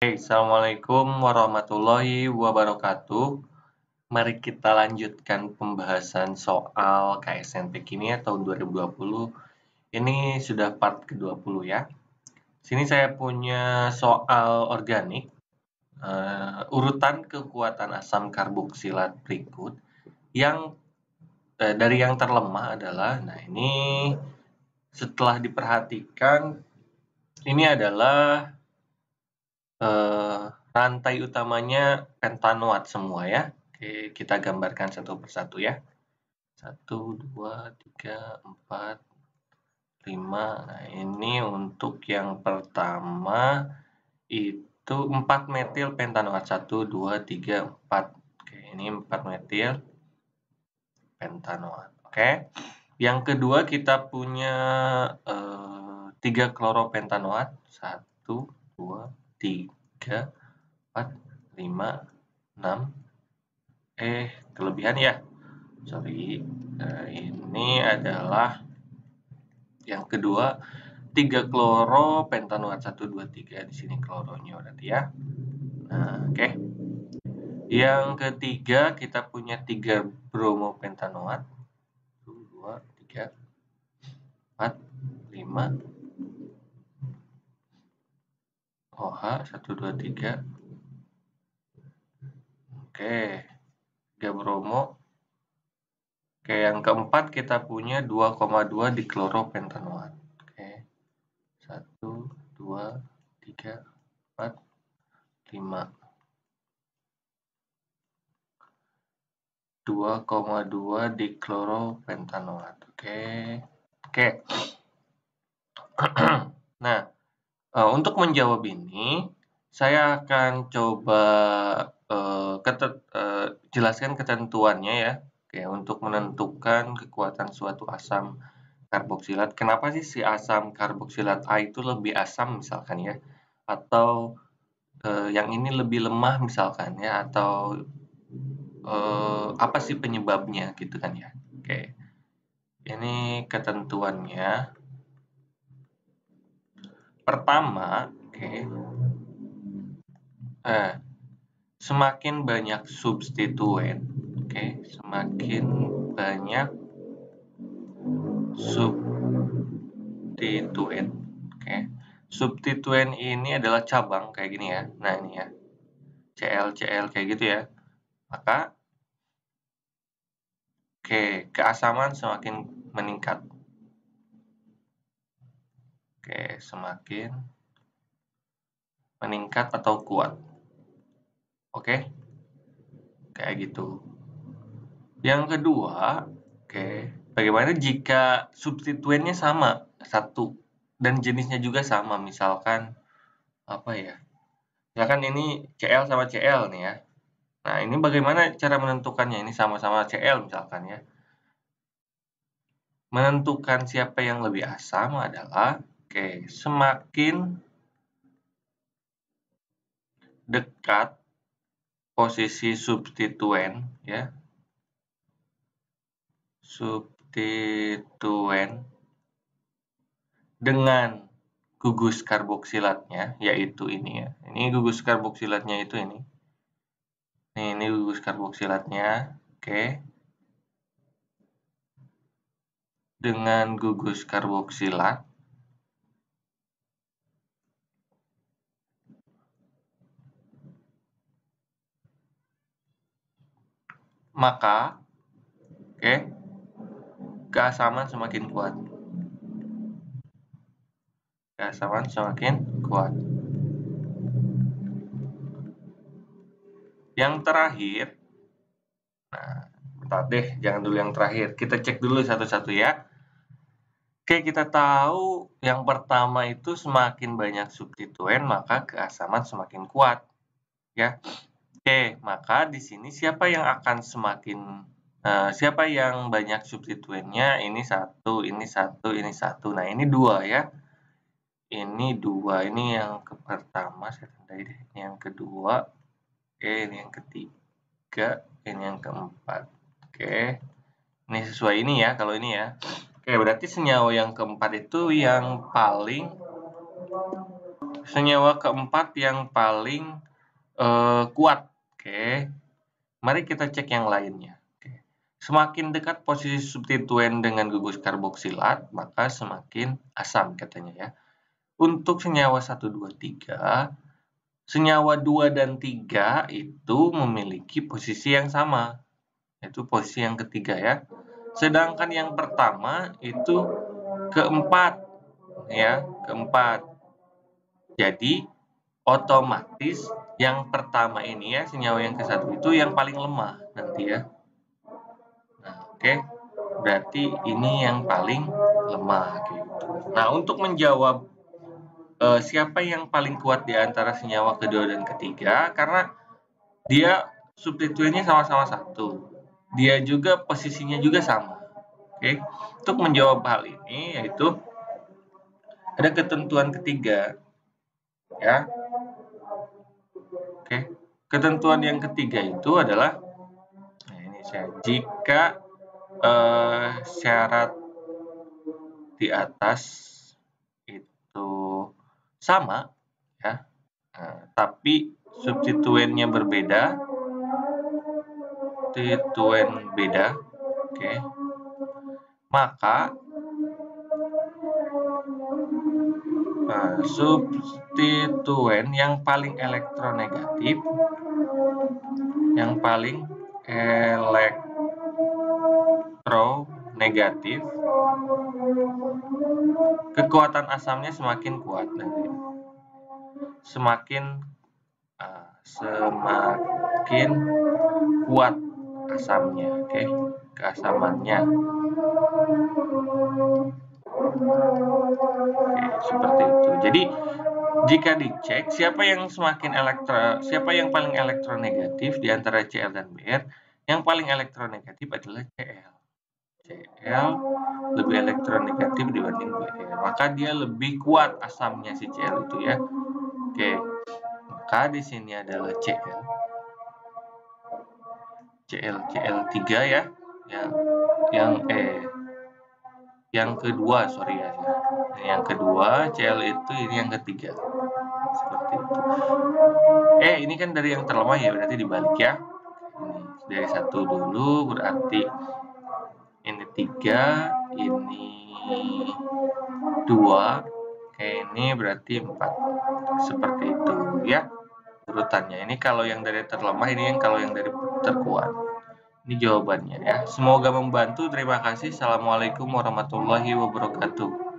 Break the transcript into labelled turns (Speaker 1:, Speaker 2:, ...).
Speaker 1: Assalamualaikum warahmatullahi wabarakatuh. Mari kita lanjutkan pembahasan soal KSNP Kimia tahun 2020. Ini sudah part ke-20 ya. Sini saya punya soal organik. Urutan kekuatan asam karboksilat berikut yang dari yang terlemah adalah, nah ini setelah diperhatikan, ini adalah rantai utamanya pentanoat semua ya. Oke, kita gambarkan satu persatu ya. 1, 2, 3, 4, 5. Nah, ini untuk yang pertama itu 4 metil pentanoat. 1, 2, 3, 4. Oke, ini 4 metil pentanoat. Oke. Yang kedua kita punya 3 kloropentanoat. 1, 2, 3, 4, 5, 6. Kelebihan ya. Sorry. Ini adalah yang kedua 3 kloropentanoat. 1, 2, 3. Di sini kloronya berarti ya. Nah, oke. Yang ketiga kita punya 3 bromopentanoat. 1, 2, 3, 4, 5. OH 1, 2, 3. Oke. 3 bromo. Oke, yang keempat kita punya 2,2 dikloropentanoat. Oke. 1, 2, 3, 4, 5. 2,2 dikloropentanoat. Oke. Oke. Nah, untuk menjawab ini, saya akan coba jelaskan ketentuannya ya. Oke, untuk menentukan kekuatan suatu asam karboksilat. Kenapa sih si asam karboksilat A itu lebih asam misalkan ya? Atau yang ini lebih lemah misalkan ya? Atau apa sih penyebabnya gitu kan ya? Oke. Ini ketentuannya. Pertama, oke. Semakin banyak substituen, oke, semakin banyak substituen, oke. Substituen ini adalah cabang kayak gini ya. Nah, ini ya. Cl kayak gitu ya. Maka keasaman semakin meningkat. Oke, semakin meningkat atau kuat. Oke. Kayak gitu. Yang kedua, bagaimana jika substituennya sama, satu, dan jenisnya juga sama, misalkan, apa ya, misalkan ini Cl sama Cl nih ya. Nah, ini bagaimana cara menentukannya? Ini sama-sama Cl misalkan ya. Menentukan siapa yang lebih asam adalah, semakin dekat posisi substituen ya, substituen dengan gugus karboksilatnya, yaitu ini ya. Ini gugus karboksilatnya itu ini. Ini gugus karboksilatnya, oke. Dengan gugus karboksilat, maka, keasaman semakin kuat. Keasaman semakin kuat. Yang terakhir, nah, bentar deh, jangan dulu yang terakhir. Kita cek dulu satu-satu ya. Oke, kita tahu yang pertama itu semakin banyak substituen, maka keasaman semakin kuat. Ya. Oke, maka di sini siapa yang akan siapa yang banyak substituennya? Ini 1, ini 1, ini 1. Nah, ini 2 ya. Ini 2, ini yang pertama, saya tandai deh. Ini yang kedua, ini yang ketiga, ini yang keempat. Oke, ini sesuai ini ya, kalau ini ya. Oke, berarti senyawa yang keempat itu yang paling senyawa keempat yang paling kuat. Oke. Mari kita cek yang lainnya. Oke. Semakin dekat posisi substituen dengan gugus karboksilat, maka semakin asam katanya ya. Untuk senyawa 1, 2, 3, senyawa 2 dan 3 itu memiliki posisi yang sama, yaitu posisi yang ketiga ya. Sedangkan yang pertama itu keempat, ya, keempat. Jadi, otomatis yang pertama ini ya, senyawa yang ke-1 itu yang paling lemah nanti ya. Nah, oke. Berarti ini yang paling lemah gitu. Nah, untuk menjawab siapa yang paling kuat di antara senyawa kedua dan ketiga, karena dia substituennya sama-sama 1. Dia juga posisinya juga sama. Oke. Untuk menjawab hal ini yaitu ada ketentuan ketiga ya. Oke. Ketentuan yang ketiga itu adalah jika syarat di atas itu sama ya, tapi substituennya berbeda, oke, maka substituen yang paling elektronegatif, kekuatan asamnya semakin kuat nanti. Semakin kuat asamnya, oke, keasamannya. Oke, seperti itu. Jadi jika dicek siapa yang paling elektronegatif di antara Cl dan Br, yang paling elektronegatif adalah Cl. Cl lebih elektronegatif dibanding Br, maka dia lebih kuat asamnya si Cl itu ya. Oke, maka di sini adalah Cl3 ya, yang kedua, sorry ya. Yang kedua, Cl itu ini yang ketiga. Seperti itu. Ini kan dari yang terlemah ya, berarti dibalik ya. Ini dari 1 dulu, berarti ini 3, ini 2, ini berarti 4. Seperti itu ya urutannya. Ini kalau yang dari terlemah, ini kalau yang dari terkuat. Ini jawabannya ya. Semoga membantu. Terima kasih. Assalamualaikum warahmatullahi wabarakatuh.